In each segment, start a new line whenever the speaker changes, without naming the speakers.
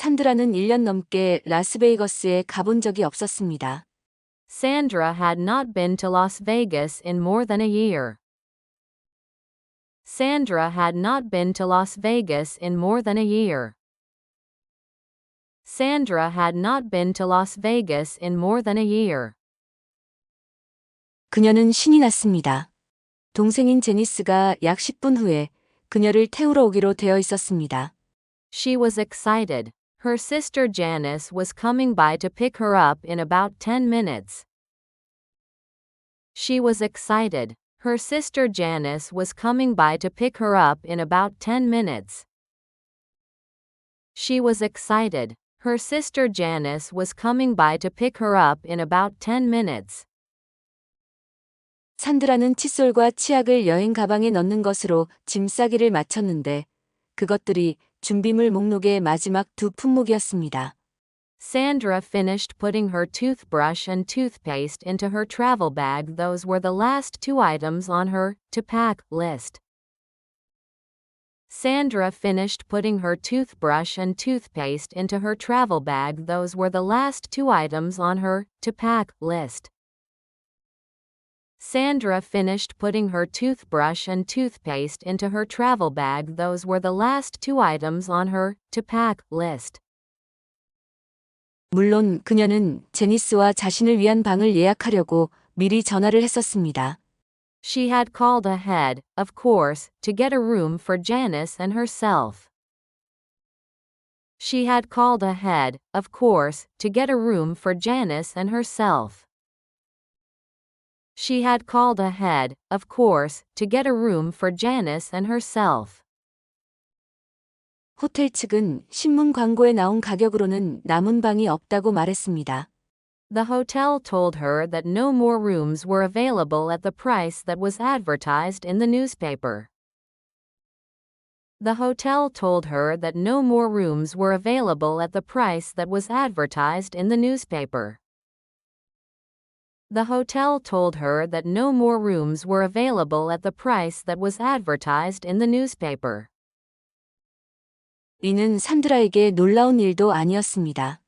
산드라는 1년 넘게 라스베이거스에 가본 적이 없었습니다.
Sandra had not been to Las Vegas in more than a year. Sandra had not been to Las Vegas in more than a year. Sandra had not been to Las Vegas in more than a year.
그녀는 신이 났습니다. 동생인 제니스가 약 10분 후에 그녀를 태우러 오기로 되어 있었습니다.
She was excited. Her sister Janice was coming by to pick her up in about 10 minutes. She was excited. Her sister Janice was coming by to pick her up in about 10 minutes. She was excited. Her sister Janice was coming by to pick her up in about 10 minutes.
산드라는 칫솔과 치약을 여행 가방에 넣는 것으로 짐 싸기를 마쳤는데 그것들이 준비물 목록의 마지막 두 품목이었습니다.
Sandra finished putting her toothbrush and toothpaste into her travel bag. Those were the last two items on her to-pack list. Sandra finished putting her toothbrush and toothpaste into her travel bag. Those were the last two items on her to-pack list. Sandra finished putting her toothbrush and toothpaste into her travel bag. Those were the last two items on her to-pack list.
물론 그녀는 제니스와 자신을 위한 방을 예약하려고 미리 전화를 했었습니다.
She had called ahead, of course, to get a room for Janice and herself. She had called ahead, of course, to get a room for Janice and herself. She had called ahead, of course, to get a room for Janice and herself.
호텔 측은 신문 광고에 나온 가격으로는 남은 방이 없다고 말했습니다.
The hotel told her that no more rooms were available at the price that was advertised in the newspaper. The hotel told her that no more rooms were available at the price that was advertised in the newspaper. The hotel told her that no more rooms were available at the price that was advertised in the newspaper.
이는 산드라에게 놀라운 일도 아니었습니다.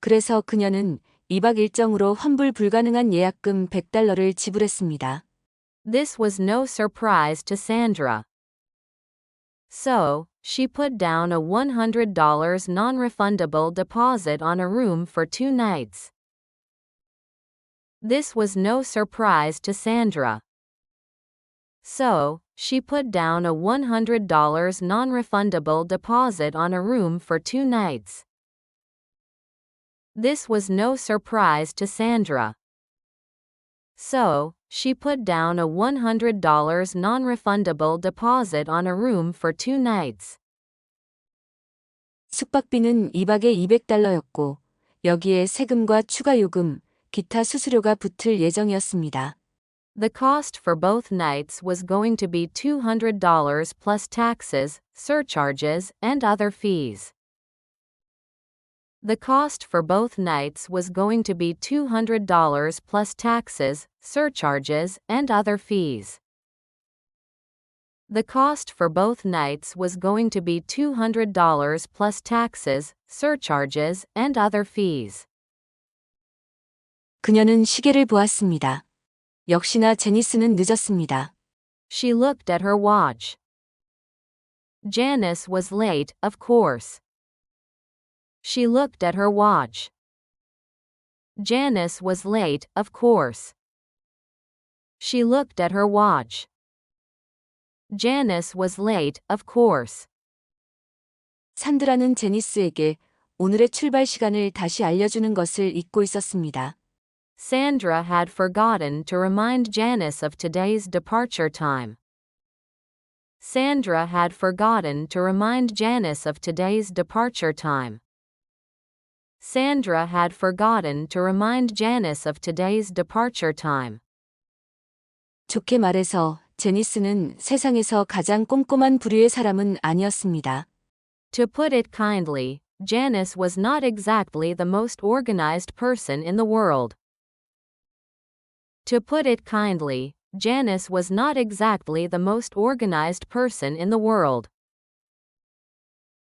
그래서 그녀는 2박 일정으로 환불 불가능한 예약금 $100를 지불했습니다.
This was no surprise to Sandra. So, she put down a $100 non-refundable deposit on a room for 2 nights. This was no surprise to Sandra. So, she put down a $100 non-refundable deposit on a room for 2 nights. This was no surprise to Sandra. So, she put down a $100 non-refundable deposit on a room for 2 nights.
숙박비는 2박에 $200였고 여기에 세금과 추가 요금, 기타 수수료가 붙을 예정이었습니다.
The cost for both nights was going to be $200 plus taxes, surcharges, and other fees. The cost for both nights was going to be $200 plus taxes, surcharges, and other fees. The cost for both nights was going to be $200 plus taxes, surcharges, and other fees.
그녀는 시계를 보았습니다. 역시나 제니스는 늦었습니다.
She looked at her watch. Janice was late, of course. She looked at her watch. Janice was late, of course. She looked at her watch. Janice was late, of course.
산드라는 제니스에게 오늘의 출발 시간을 다시 알려주는 것을 잊고 있었습니다.
Sandra had forgotten to remind Janice of today's departure time. Sandra had forgotten to remind Janice of today's departure time. Sandra had forgotten to remind Janice of today's departure time.
좋게 말해서 제니스는 세상에서 가장 꼼꼼한 부류의 사람은 아니었습니다.
To put it kindly, Janice was not exactly the most organized person in the world. To put it kindly, Janice was not exactly the most organized person in the world.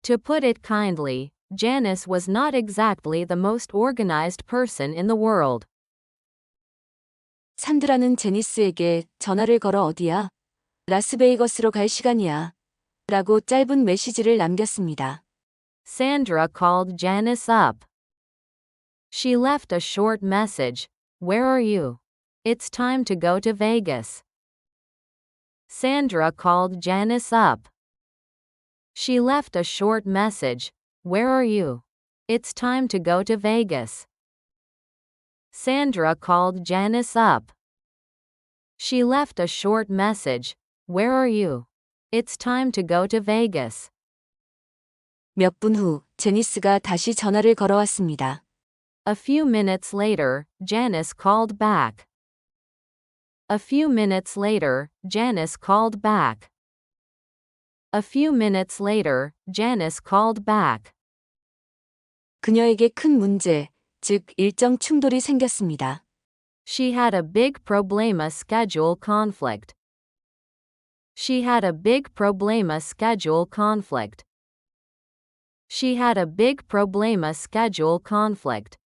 To put it kindly, Janice was not exactly the most organized person in the world.
산드라는 제니스에게 전화를 걸어 어디야? 라스베이거스로 갈 시간이야. 라고 짧은 메시지를 남겼습니다.
Sandra called Janice up. She left a short message. Where are you? It's time to go to Vegas. Sandra called Janice up. She left a short message. Where are you? It's time to go to Vegas. Sandra called Janice up. She left a short message. Where are you? It's time to go to Vegas.
몇 분 후 제니스가 다시 전화를 걸어왔습니다.
A few minutes later, Janice called back. A few minutes later, Janice called back. A few minutes later, Janice called back.
그녀에게 큰 문제, 즉 일정 충돌이 생겼습니다.
She had a big problema schedule conflict. She had a big problema schedule conflict. She had a big problema schedule conflict.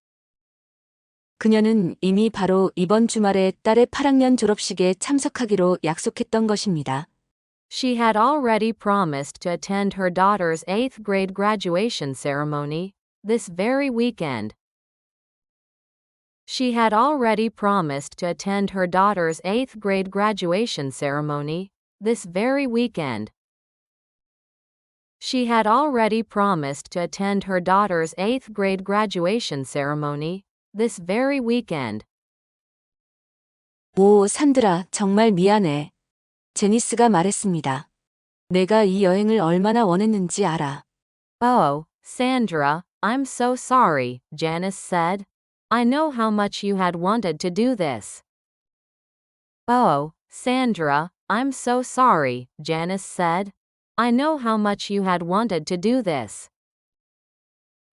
그녀는 이미 바로 이번 주말에 딸의 8학년 졸업식에 참석하기로 약속했던 것입니다.
She had already promised to attend her daughter's 8th grade graduation ceremony this very weekend. She had already promised to attend her daughter's 8th grade graduation ceremony this very weekend. She had already promised to attend her daughter's 8th grade graduation ceremony this very weekend.
오, 산드라, 정말 미안해. 제니스가 말했습니다. 내가 이 여행을 얼마나 원했는지 알아.
Oh, Sandra, I'm so sorry, Janice said. I know how much you had wanted to do this. Oh, Sandra, I'm so sorry, Janice said. I know how much you had wanted to do this.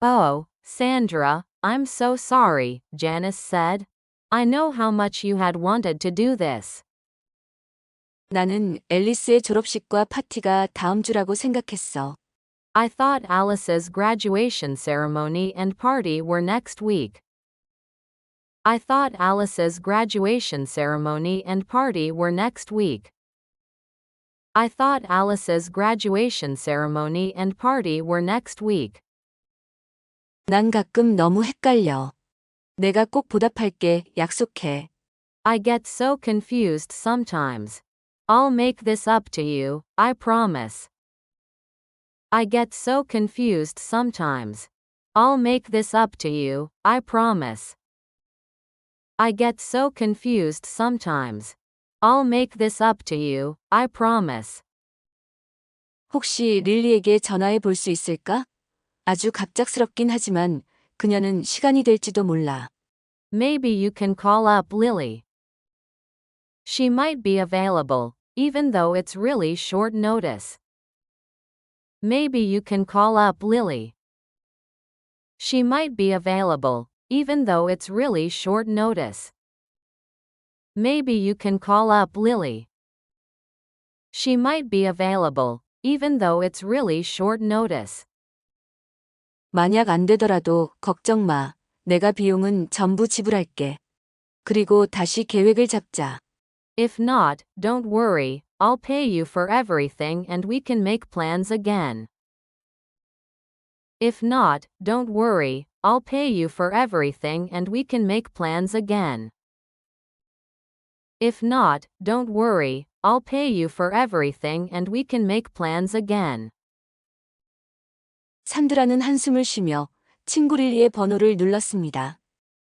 Oh, Sandra, I'm so sorry, Janice said. I know how much you had wanted to do this.
나는 앨리스의 졸업식과 파티가 다음 주라고 생각했어.
I thought Alice's graduation ceremony and party were next week. I thought Alice's graduation ceremony and party were next week. I thought Alice's graduation ceremony and party were next week.
난 가끔 너무 헷갈려. 내가 꼭 보답할게, 약속해.
I get so confused sometimes. I'll make this up to you, I promise. I get so confused sometimes. I'll make this up to you, I promise. I get so confused sometimes. I'll make this up to you, I promise.
혹시 릴리에게 전화해 볼 수 있을까? 아주 갑작스럽긴 하지만 그녀는 시간이 될지도 몰라.
Maybe you can call up Lily. She might be available, even though it's really short notice. Maybe you can call up Lily. She might be available, even though it's really short notice. Maybe you can call up Lily. She might be available, even though it's really short notice.
만약 안 되더라도 걱정 마. 내가 비용은 전부 지불할게. 그리고 다시 계획을 잡자.
If not, don't worry, I'll pay you for everything and we can make plans again. If not, don't worry, I'll pay you for everything and we can make plans again. If not, don't worry, I'll pay you for everything and we can make plans again.
산드라는 한숨을 쉬며 친구 릴리의 번호를 눌렀습니다.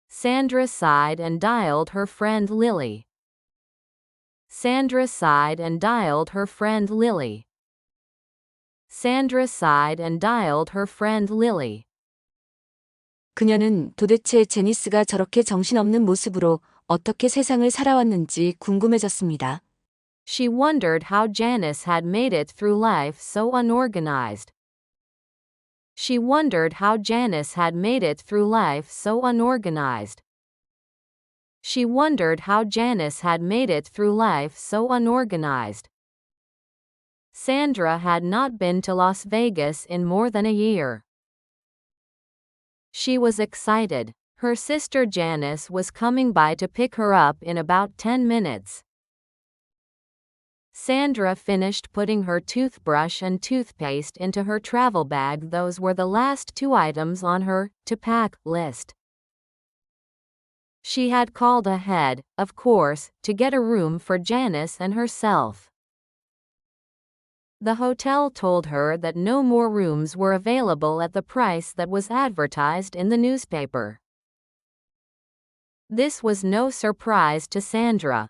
Sandra sighed and dialed her friend Lily. Sandra sighed and dialed her friend Lily. Sandra sighed and dialed her friend Lily.
그녀는 도대체 제니스가 저렇게 정신없는 모습으로 어떻게 세상을 살아왔는지 궁금해졌습니다.
She wondered how Janice had made it through life so unorganized. She wondered how Janice had made it through life so unorganized. She wondered how Janice had made it through life so unorganized. Sandra had not been to Las Vegas in more than a year. She was excited. Her sister Janice was coming by to pick her up in about 10 minutes. Sandra finished putting her toothbrush and toothpaste into her travel bag. Those were the last two items on her to-pack list. She had called ahead, of course, to get a room for Janice and herself. The hotel told her that no more rooms were available at the price that was advertised in the newspaper. This was no surprise to Sandra.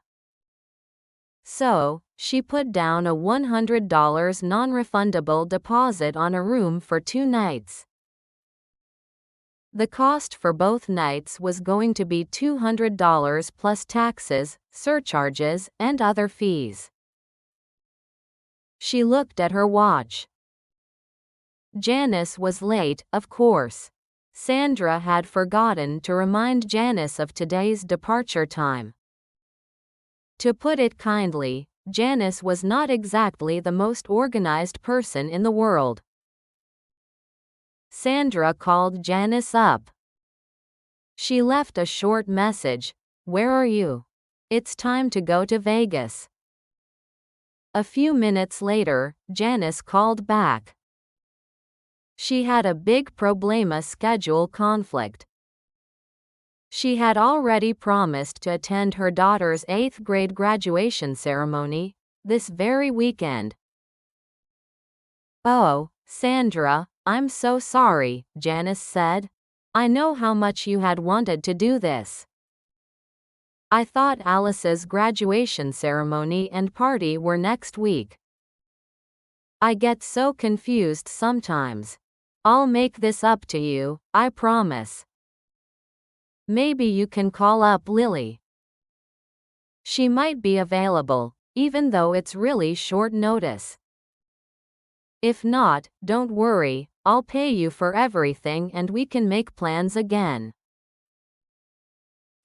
So, she put down a $100 non-refundable deposit on a room for 2 nights. The cost for both nights was going to be $200 plus taxes, surcharges, and other fees. She looked at her watch. Janice was late, of course. Sandra had forgotten to remind Janice of today's departure time. To put it kindly, Janice was not exactly the most organized person in the world. Sandra called Janice up. She left a short message, "Where are you? It's time to go to Vegas." A few minutes later, Janice called back. She had a big problema schedule conflict. She had already promised to attend her daughter's 8th grade graduation ceremony this very weekend. "Oh, Sandra, I'm so sorry," Janice said. "I know how much you had wanted to do this. I thought Alice's graduation ceremony and party were next week. I get so confused sometimes. I'll make this up to you, I promise. Maybe you can call up Lily. She might be available, even though it's really short notice. If not, don't worry, I'll pay you for everything and we can make plans again."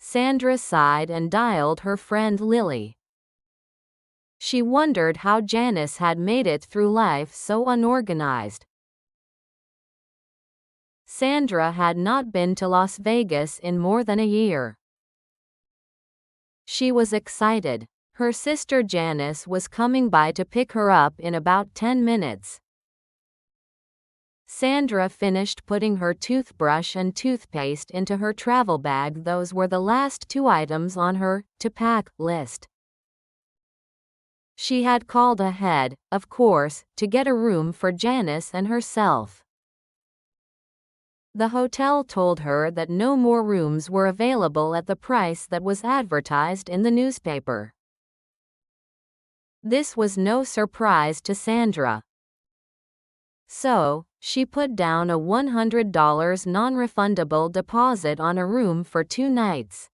Sandra sighed and dialed her friend Lily. She wondered how Janice had made it through life so unorganized. Sandra had not been to Las Vegas in more than a year. She was excited. Her sister Janice was coming by to pick her up in about 10 minutes. Sandra finished putting her toothbrush and toothpaste into her travel bag. Those were the last two items on her to-pack list. She had called ahead, of course, to get a room for Janice and herself. The hotel told her that no more rooms were available at the price that was advertised in the newspaper. This was no surprise to Sandra. So, she put down a $100 non-refundable deposit on a room for 2 nights.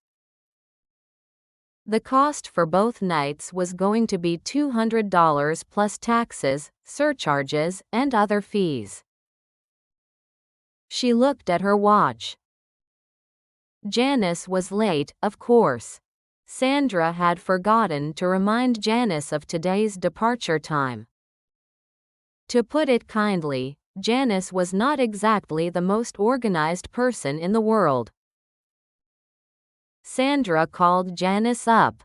The cost for both nights was going to be $200 plus taxes, surcharges, and other fees. She looked at her watch. Janice was late, of course. Sandra had forgotten to remind Janice of today's departure time. To put it kindly, Janice was not exactly the most organized person in the world. Sandra called Janice up.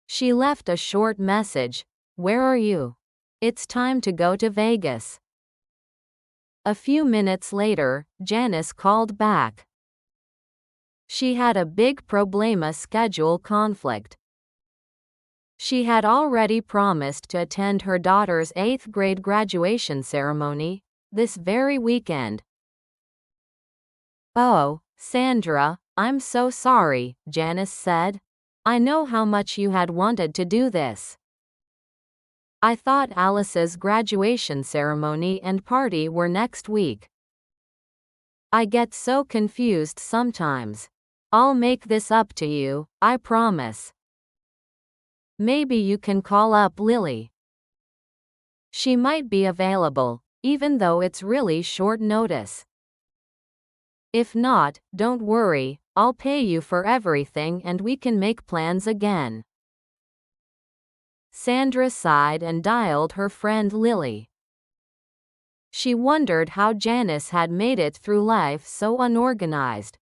She left a short message, "Where are you? It's time to go to Vegas." A few minutes later, Janice called back. She had a big problema schedule conflict. She had already promised to attend her daughter's 8th grade graduation ceremony this very weekend. "Oh, Sandra, I'm so sorry," Janice said. "I know how much you had wanted to do this. I thought Alice's graduation ceremony and party were next week. I get so confused sometimes. I'll make this up to you, I promise. Maybe you can call up Lily. She might be available, even though it's really short notice. If not, don't worry, I'll pay you for everything and we can make plans again." Sandra sighed and dialed her friend Lily. She wondered how Janice had made it through life so unorganized.